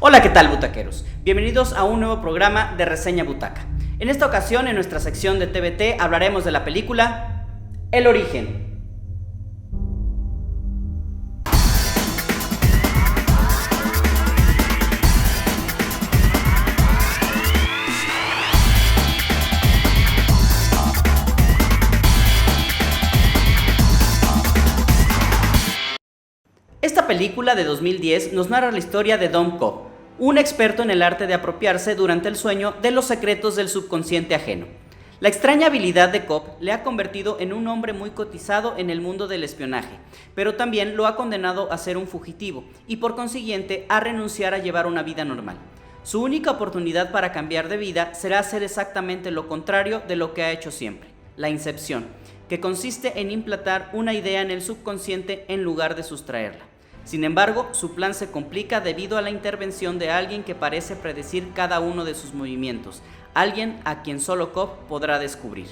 Hola, ¿qué tal, butaqueros? Bienvenidos a un nuevo programa de Reseña Butaca. En esta ocasión, en nuestra sección de TVT, hablaremos de la película El Origen. Esta película de 2010 nos narra la historia de Dom Cobb, un experto en el arte de apropiarse durante el sueño de los secretos del subconsciente ajeno. La extraña habilidad de Cobb le ha convertido en un hombre muy cotizado en el mundo del espionaje, pero también lo ha condenado a ser un fugitivo y por consiguiente a renunciar a llevar una vida normal. Su única oportunidad para cambiar de vida será hacer exactamente lo contrario de lo que ha hecho siempre, la incepción, que consiste en implantar una idea en el subconsciente en lugar de sustraerla. Sin embargo, su plan se complica debido a la intervención de alguien que parece predecir cada uno de sus movimientos, alguien a quien solo Cobb podrá descubrir.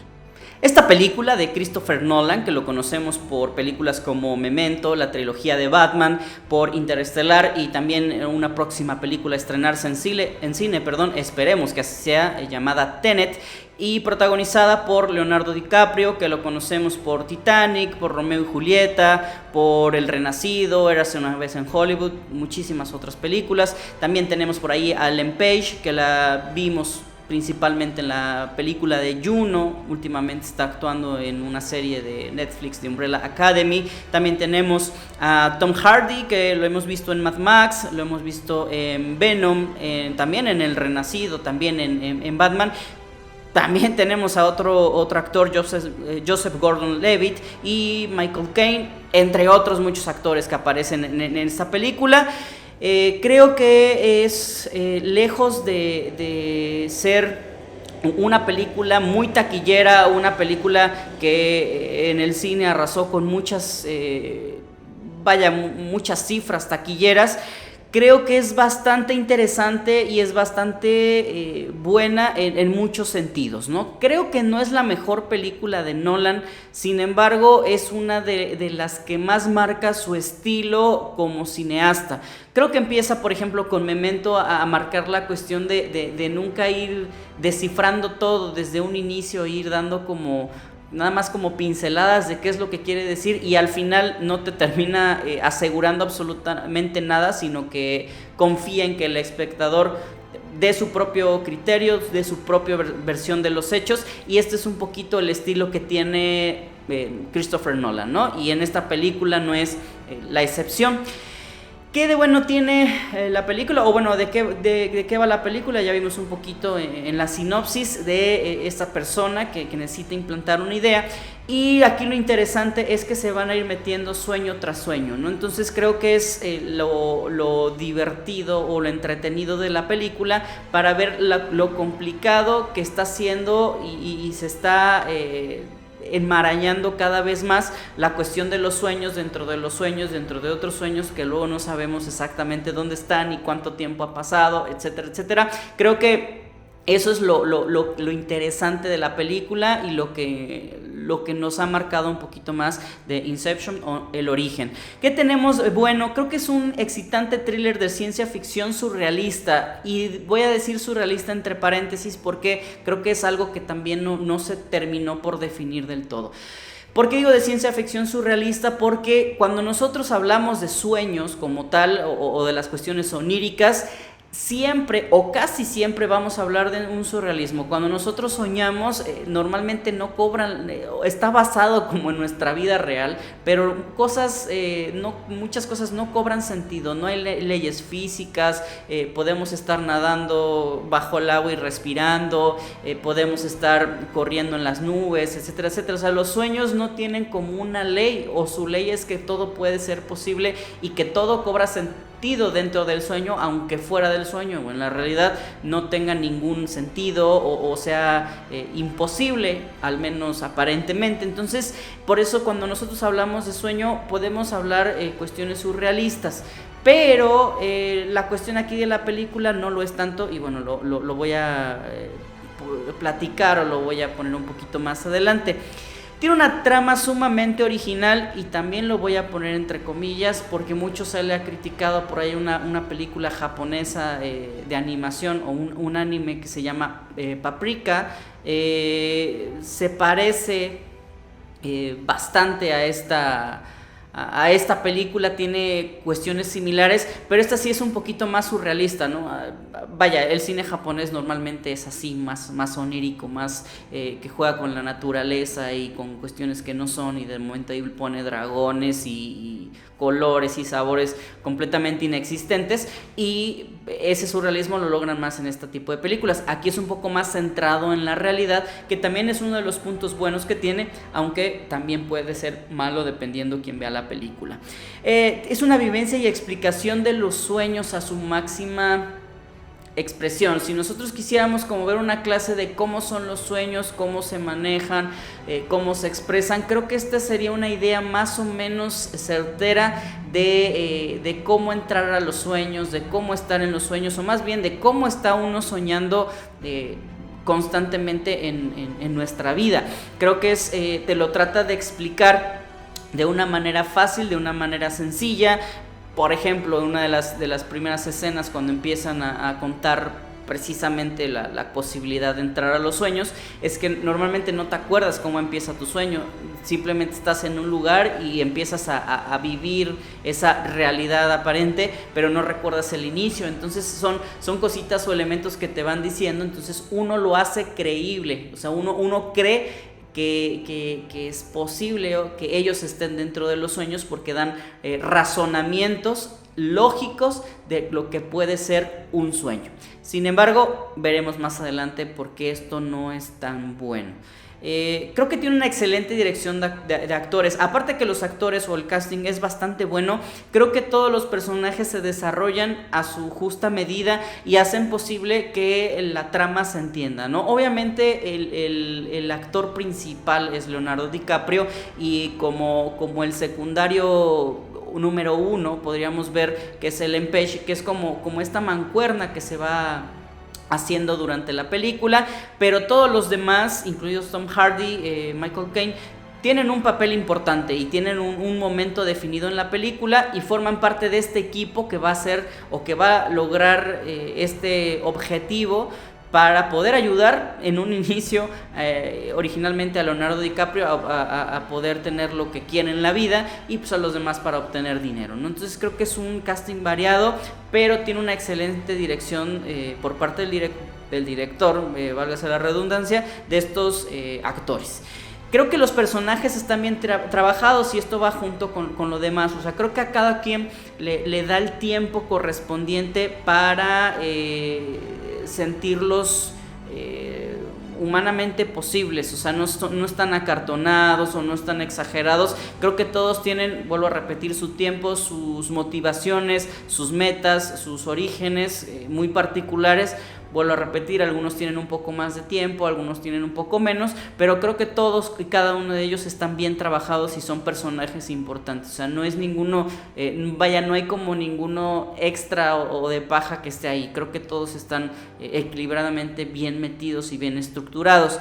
Esta película de Christopher Nolan, que lo conocemos por películas como Memento, la trilogía de Batman, por Interestelar y también una próxima película a estrenarse en cine, esperemos que así sea, llamada Tenet, y protagonizada por Leonardo DiCaprio, que lo conocemos por Titanic, por Romeo y Julieta, por El Renacido, Érase una vez en Hollywood, muchísimas otras películas. También tenemos por ahí a Ellen Page, que la vimos principalmente en la película de Juno, últimamente está actuando en una serie de Netflix de Umbrella Academy. También tenemos a Tom Hardy, que lo hemos visto en Mad Max, lo hemos visto en Venom, también en El Renacido, también en Batman. También tenemos a otro actor, Joseph Gordon-Levitt y Michael Caine, entre otros muchos actores que aparecen en esta película. Creo que es lejos de ser una película muy taquillera, una película que en el cine arrasó con muchas cifras taquilleras. Creo que es bastante interesante y es bastante buena en muchos sentidos, ¿no? Creo que no es la mejor película de Nolan, sin embargo, es una de las que más marca su estilo como cineasta. Creo que empieza, por ejemplo, con Memento a marcar la cuestión de nunca ir descifrando todo desde un inicio, ir dando nada más como pinceladas de qué es lo que quiere decir y al final no te termina asegurando absolutamente nada, sino que confía en que el espectador dé su propio criterio, dé su propia versión de los hechos, y este es un poquito el estilo que tiene Christopher Nolan, ¿no? Y en esta película no es la excepción. ¿Qué de bueno tiene la película? O bueno, ¿de qué va la película? Ya vimos un poquito en la sinopsis de esta persona que necesita implantar una idea. Y aquí lo interesante es que se van a ir metiendo sueño tras sueño, ¿no? Entonces creo que es lo divertido o lo entretenido de la película para ver lo complicado que está siendo y se está enmarañando cada vez más la cuestión de los sueños dentro de otros sueños que luego no sabemos exactamente dónde están y cuánto tiempo ha pasado, etcétera, etcétera. Creo que eso es lo interesante de la película y lo que nos ha marcado un poquito más de Inception o El Origen. ¿Qué tenemos? Bueno, creo que es un excitante thriller de ciencia ficción surrealista, y voy a decir surrealista entre paréntesis porque creo que es algo que también no se terminó por definir del todo. ¿Por qué digo de ciencia ficción surrealista? Porque cuando nosotros hablamos de sueños como tal o de las cuestiones oníricas, siempre o casi siempre vamos a hablar de un surrealismo. Cuando nosotros soñamos, normalmente no cobran, está basado como en nuestra vida real, pero muchas cosas no cobran sentido, no hay leyes físicas, podemos estar nadando bajo el agua y respirando, podemos estar corriendo en las nubes, etcétera, etcétera. O sea, los sueños no tienen como una ley, o su ley es que todo puede ser posible y que todo cobra sentido dentro del sueño, aunque fuera del sueño o en la realidad no tenga ningún sentido o sea imposible, al menos aparentemente. Entonces, por eso cuando nosotros hablamos de sueño podemos hablar cuestiones surrealistas, pero la cuestión aquí de la película no lo es tanto, y bueno, lo voy a platicar o lo voy a poner un poquito más adelante. Tiene una trama sumamente original y también lo voy a poner entre comillas porque mucho se le ha criticado por ahí una película japonesa de animación o un anime que se llama Paprika. Se parece bastante a esta película, tiene cuestiones similares, pero esta sí es un poquito más surrealista, ¿no? Vaya, el cine japonés normalmente es así, más onírico, más que juega con la naturaleza y con cuestiones que no son, y de momento ahí pone dragones y colores y sabores completamente inexistentes, y ese surrealismo lo logran más en este tipo de películas. Aquí es un poco más centrado en la realidad, que también es uno de los puntos buenos que tiene, aunque también puede ser malo dependiendo quién vea la película. Es una vivencia y explicación de los sueños a su máxima expresión. Si nosotros quisiéramos como ver una clase de cómo son los sueños, cómo se manejan, cómo se expresan, creo que esta sería una idea más o menos certera de cómo entrar a los sueños, de cómo estar en los sueños, o más bien de cómo está uno soñando constantemente en nuestra vida. Creo que te lo trata de explicar de una manera fácil, de una manera sencilla. Por ejemplo, una de las primeras escenas, cuando empiezan a contar precisamente la posibilidad de entrar a los sueños, es que normalmente no te acuerdas cómo empieza tu sueño, simplemente estás en un lugar y empiezas a vivir esa realidad aparente, pero no recuerdas el inicio. Entonces son cositas o elementos que te van diciendo, entonces uno lo hace creíble, o sea, uno cree que es posible que ellos estén dentro de los sueños porque dan razonamientos lógicos de lo que puede ser un sueño. Sin embargo, veremos más adelante por qué esto no es tan bueno. Creo que tiene una excelente dirección de actores. Aparte que los actores o el casting es bastante bueno, creo que todos los personajes se desarrollan a su justa medida y hacen posible que la trama se entienda, ¿no? Obviamente el actor principal es Leonardo DiCaprio, y como el secundario número 1 podríamos ver que es Ellen Page, que es como esta mancuerna que se va haciendo durante la película, pero todos los demás, incluidos Tom Hardy, Michael Caine, tienen un papel importante y tienen un momento definido en la película y forman parte de este equipo que va a hacer o que va a lograr este objetivo para poder ayudar en un inicio originalmente a Leonardo DiCaprio a poder tener lo que quiere en la vida, y pues a los demás para obtener dinero, ¿no? Entonces creo que es un casting variado, pero tiene una excelente dirección por parte del director, válgase la redundancia, de estos actores. Creo que los personajes están bien trabajados y esto va junto con lo demás. O sea, creo que a cada quien le da el tiempo correspondiente para sentirlos humanamente posibles. O sea, no están acartonados o no están exagerados. Creo que todos tienen, vuelvo a repetir, su tiempo, sus motivaciones, sus metas, sus orígenes muy particulares. Vuelvo a repetir, algunos tienen un poco más de tiempo, algunos tienen un poco menos, pero creo que todos y cada uno de ellos están bien trabajados y son personajes importantes. O sea, no es ninguno, no hay como ninguno extra o de paja que esté ahí. Creo que todos están equilibradamente bien metidos y bien estructurados.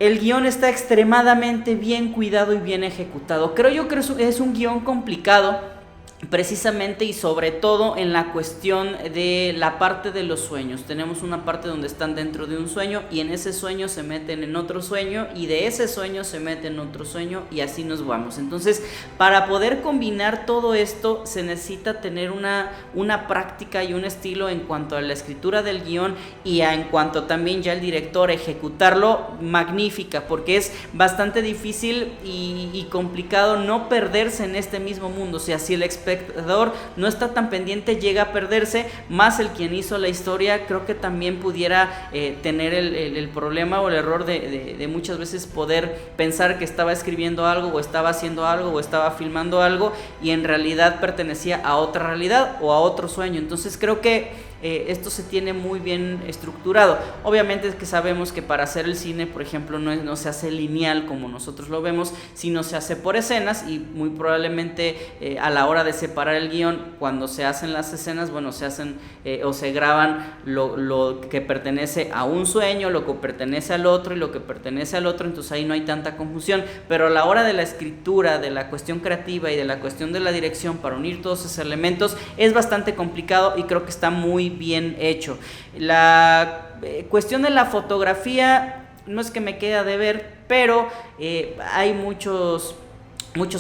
El guión está extremadamente bien cuidado y bien ejecutado. Creo yo que es un guión complicado, precisamente y sobre todo en la cuestión de la parte de los sueños. Tenemos una parte donde están dentro de un sueño y en ese sueño se meten en otro sueño y de ese sueño se meten en otro sueño y así nos vamos. Entonces, para poder combinar todo esto se necesita tener una práctica y un estilo en cuanto a la escritura del guión y en cuanto también ya el director ejecutarlo magnífica, porque es bastante difícil y complicado no perderse en este mismo mundo. O sea, si el espectador no está tan pendiente, llega a perderse, más el quien hizo la historia creo que también pudiera tener el problema o el error de muchas veces poder pensar que estaba escribiendo algo o estaba haciendo algo o estaba filmando algo y en realidad pertenecía a otra realidad o a otro sueño. Entonces creo que esto se tiene muy bien estructurado. Obviamente es que sabemos que para hacer el cine, por ejemplo, no se hace lineal como nosotros lo vemos, sino se hace por escenas, y muy probablemente a la hora de separar el guión, cuando se hacen las escenas, bueno, se hacen o se graban lo que pertenece a un sueño, lo que pertenece al otro y lo que pertenece al otro, entonces ahí no hay tanta confusión. Pero a la hora de la escritura, de la cuestión creativa y de la cuestión de la dirección, para unir todos esos elementos es bastante complicado, y creo que está muy bien hecho. La cuestión de la fotografía no es que me quede a deber, pero hay muchos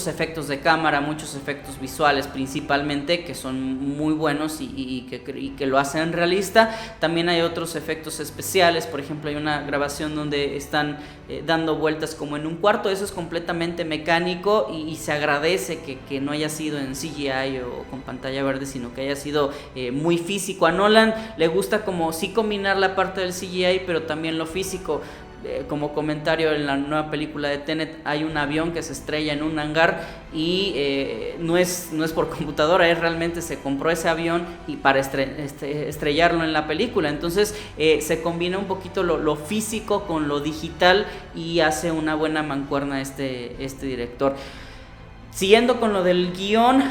efectos de cámara, muchos efectos visuales principalmente, que son muy buenos y que lo hacen realista. También hay otros efectos especiales, por ejemplo hay una grabación donde están dando vueltas como en un cuarto, eso es completamente mecánico, y se agradece que no haya sido en CGI o con pantalla verde, sino que haya sido muy físico. A Nolan le gusta como sí combinar la parte del CGI, pero también lo físico. Como comentario, en la nueva película de Tenet hay un avión que se estrella en un hangar, y no es por computadora, realmente se compró ese avión y para estrellarlo en la película. Entonces se combina un poquito lo físico con lo digital, y hace una buena mancuerna este director. Siguiendo con lo del guión,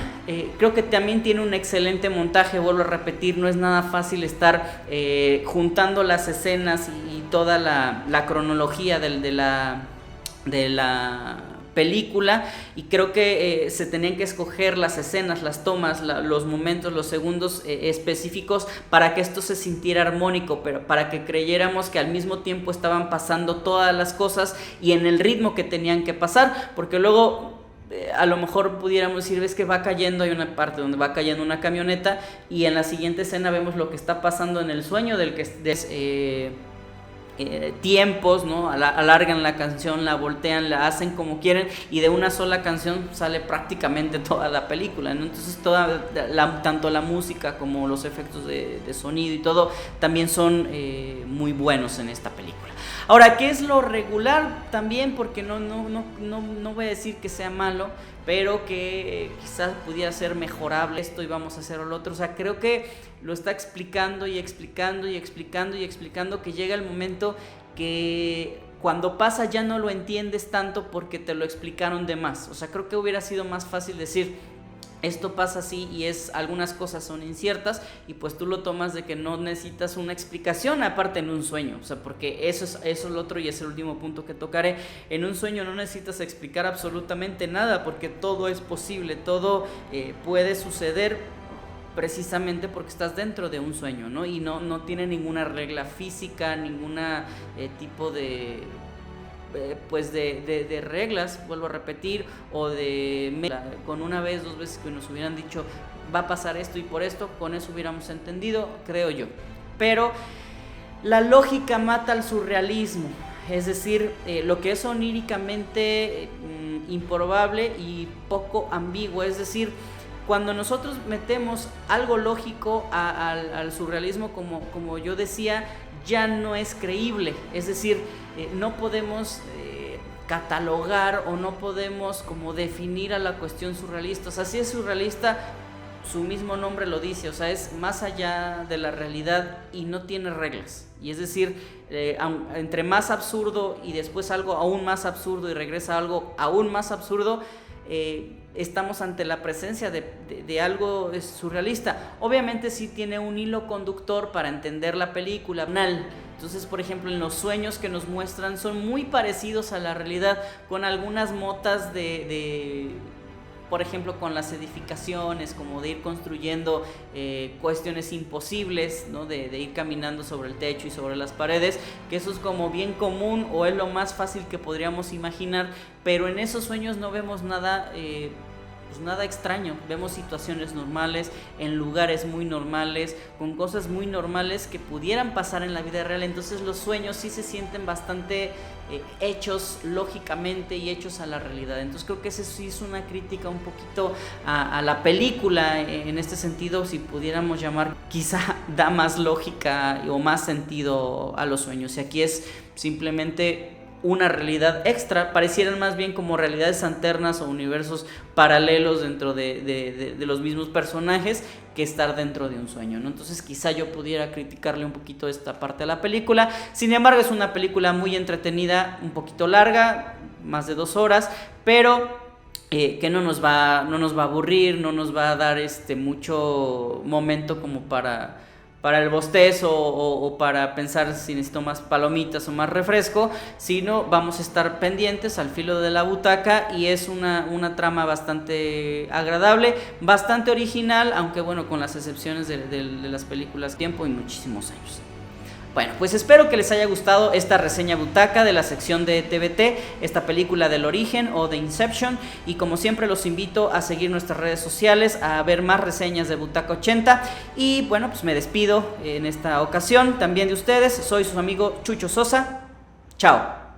creo que también tiene un excelente montaje. Vuelvo a repetir, no es nada fácil estar juntando las escenas y toda la cronología de la película, y creo que se tenían que escoger las escenas, las tomas, los momentos, los segundos específicos para que esto se sintiera armónico, pero para que creyéramos que al mismo tiempo estaban pasando todas las cosas y en el ritmo que tenían que pasar, porque luego a lo mejor pudiéramos decir, ves que va cayendo, hay una parte donde va cayendo una camioneta, y en la siguiente escena vemos lo que está pasando en el sueño del que tiempos, ¿no? Alargan la canción, la voltean, la hacen como quieren, y de una sola canción sale prácticamente toda la película, ¿no? Entonces tanto la música como los efectos de sonido y todo también son muy buenos en esta película. Ahora, ¿qué es lo regular también? Porque no voy a decir que sea malo, pero que quizás pudiera ser mejorable esto y vamos a hacer lo otro. O sea, creo que lo está explicando y explicando y explicando y explicando, que llega el momento que cuando pasa ya no lo entiendes tanto porque te lo explicaron de más. O sea, creo que hubiera sido más fácil decir, esto pasa así y algunas cosas son inciertas, y pues tú lo tomas de que no necesitas una explicación aparte en un sueño. O sea, porque eso es lo otro, y es el último punto que tocaré. En un sueño no necesitas explicar absolutamente nada, porque todo es posible, todo puede suceder precisamente porque estás dentro de un sueño, ¿no? Y no tiene ninguna regla física, ninguna tipo de pues de reglas, vuelvo a repetir, o con una vez, dos veces que nos hubieran dicho va a pasar esto y por esto, con eso hubiéramos entendido, creo yo. Pero la lógica mata al surrealismo, es decir, lo que es oníricamente improbable y poco ambiguo, es decir, cuando nosotros metemos algo lógico al surrealismo, como yo decía, ya no es creíble. Es decir, no podemos catalogar o no podemos como definir a la cuestión surrealista. O sea, si es surrealista, su mismo nombre lo dice, o sea, es más allá de la realidad y no tiene reglas. Y es decir, entre más absurdo y después algo aún más absurdo y regresa a algo aún más absurdo, estamos ante la presencia de algo surrealista. Obviamente sí tiene un hilo conductor para entender la película. Entonces, por ejemplo, en los sueños que nos muestran son muy parecidos a la realidad, con algunas motas por ejemplo, con las edificaciones, como de ir construyendo cuestiones imposibles, ¿no? De ir caminando sobre el techo y sobre las paredes, que eso es como bien común o es lo más fácil que podríamos imaginar, pero en esos sueños no vemos nada extraño, vemos situaciones normales, en lugares muy normales, con cosas muy normales que pudieran pasar en la vida real. Entonces los sueños sí se sienten bastante hechos lógicamente y hechos a la realidad. Entonces creo que eso sí es una crítica un poquito a la película en este sentido, si pudiéramos llamar, quizá da más lógica o más sentido a los sueños, y aquí es simplemente una realidad extra, parecieran más bien como realidades alternas o universos paralelos dentro de los mismos personajes que estar dentro de un sueño, ¿no? Entonces quizá yo pudiera criticarle un poquito esta parte de la película. Sin embargo, es una película muy entretenida, un poquito larga, más de 2 horas, pero que no nos va a aburrir, no nos va a dar mucho momento como para el bostezo o para pensar si necesito más palomitas o más refresco, sino vamos a estar pendientes al filo de la butaca, y es una trama bastante agradable, bastante original, aunque bueno, con las excepciones de las películas tiempo y muchísimos años. Bueno, pues espero que les haya gustado esta reseña butaca de la sección de TVT, esta película del origen o de Inception, y como siempre los invito a seguir nuestras redes sociales, a ver más reseñas de Butaca 80, y bueno, pues me despido en esta ocasión también de ustedes. Soy su amigo Chucho Sosa. Chao.